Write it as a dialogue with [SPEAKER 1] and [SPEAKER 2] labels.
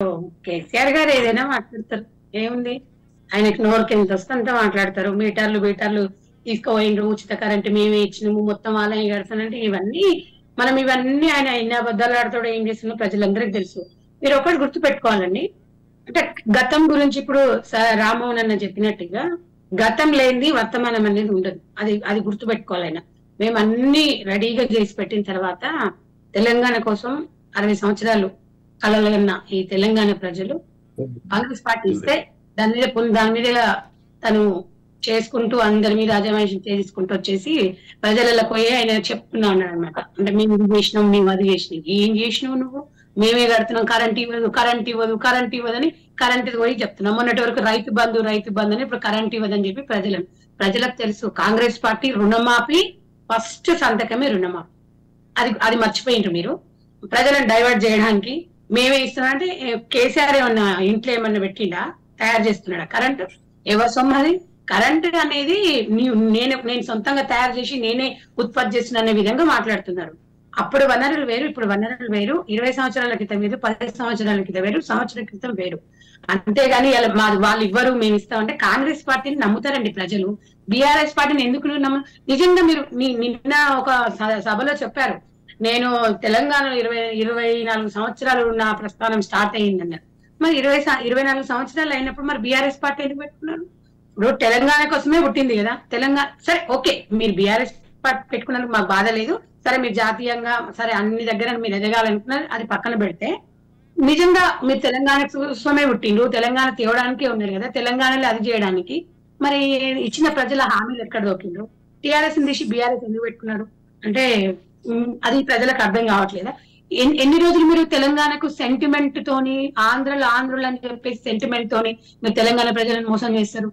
[SPEAKER 1] కేసీఆర్ గారు ఏదైనా మాట్లాడతారు. ఏముంది? ఆయనకి నోరుకి ఎంత వస్తే అంత మాట్లాడతారు. మీటర్లు బీటర్లు తీసుకుపోయిండ్రు, ఉచిత కరెంట్ మేమే ఇచ్చినాము, మొత్తం ఆలయం కడతానంటే ఇవన్నీ ఇవన్నీ ఆయన ఎన్ని అబద్ధాలు ఆడతాడో ఏం చేస్తున్నా ప్రజలందరికీ తెలుసు. మీరు ఒకటి గుర్తు పెట్టుకోవాలండి. అంటే గతం గురించి ఇప్పుడు రామ్మోహన్ అన్న చెప్పినట్టుగా గతం లేనిది వర్తమానం అనేది ఉండదు. అది అది గుర్తు పెట్టుకోవాలి ఆయన. మేము అన్ని రెడీగా చేసి పెట్టిన తర్వాత తెలంగాణ కోసం 60 సంవత్సరాలు కలలుగన్న ఈ తెలంగాణ ప్రజలు కాంగ్రెస్ పార్టీ ఇస్తే దాని మీద తను చేసుకుంటూ అందరి మీద అజమాయిషం చేసుకుంటూ వచ్చేసి ప్రజలలో పోయి ఆయన చెప్తున్నా ఉన్నాడు అనమాట. అంటే మేము ఇది చేసినాం, మేము అది చేసినాం. ఏం చేసినావు నువ్వు? మేమే కడుతున్నాం, కరెంట్ ఇవ్వదు, కరెంట్ ఇవ్వదు, కరెంట్ ఇవ్వదని కరెంట్ పోయి చెప్తున్నాం. మొన్నటి వరకు రైతు బంధు అని ఇప్పుడు కరెంట్ ఇవ్వదని చెప్పి ప్రజలకు తెలుసు. కాంగ్రెస్ పార్టీ రుణమాఫీ ఫస్ట్ సంతకమే రుణమాఫీ. అది అది మర్చిపోయిండ్రు మీరు. ప్రజలను డైవర్ట్ చేయడానికి మేమే ఇస్తున్నా అంటే కేసీఆర్ ఏమన్నా ఇంట్లో ఏమన్నా పెట్టిండా? తయారు చేస్తున్నాడా కరెంట్? ఎవరి సొమ్మది? కరెంట్ అనేది నేను సొంతంగా తయారు చేసి నేనే ఉత్పత్తి చేస్తున్నా అనే విధంగా మాట్లాడుతున్నారు. అప్పుడు వనరులు వేరు, ఇప్పుడు వనరులు వేరు. 20 సంవత్సరాల క్రితం వేరు, 10 సంవత్సరాల క్రితం వేరు, సంవత్సరం క్రితం వేరు. అంతేగాని వాళ్ళు ఇవ్వరు మేము ఇస్తామంటే కాంగ్రెస్ పార్టీని నమ్ముతారండి ప్రజలు. బీఆర్ఎస్ పార్టీని ఎందుకు నిజంగా మీరు నిన్న ఒక సభలో చెప్పారు, నేను తెలంగాణలో 24 సంవత్సరాలు నా ప్రస్థానం స్టార్ట్ అయ్యిందన్నారు. మరి 24 సంవత్సరాలు అయినప్పుడు మరి బీఆర్ఎస్ పార్టీ ఎందుకు పెట్టుకున్నారు? ఇప్పుడు తెలంగాణ కోసమే పుట్టింది కదా తెలంగాణ. సరే ఓకే, మీరు బీఆర్ఎస్ పార్టీ పెట్టుకున్నందుకు మాకు బాధ లేదు. సరే మీరు జాతీయంగా సరే అన్ని దగ్గర మీరు ఎదగాలనుకున్నారు, అది పక్కన పెడితే నిజంగా మీరు తెలంగాణ కోసమే పుట్టిండ్రు, తెలంగాణ తేవడానికే ఉన్నారు కదా, తెలంగాణలో అది చేయడానికి మరి ఇచ్చిన ప్రజల హామీలు ఎక్కడ దొరికిండ్రు? టీఆర్ఎస్ తీసి బీఆర్ఎస్ ఎందుకు పెట్టుకున్నారు అంటే అది ప్రజలకు అర్థం కావట్లేదా? ఎన్ని రోజులు మీరు తెలంగాణకు సెంటిమెంట్ తోని ఆంధ్రులు అని చెప్పేసి సెంటిమెంట్ తోని మీరు తెలంగాణ ప్రజలను మోసం చేస్తారు?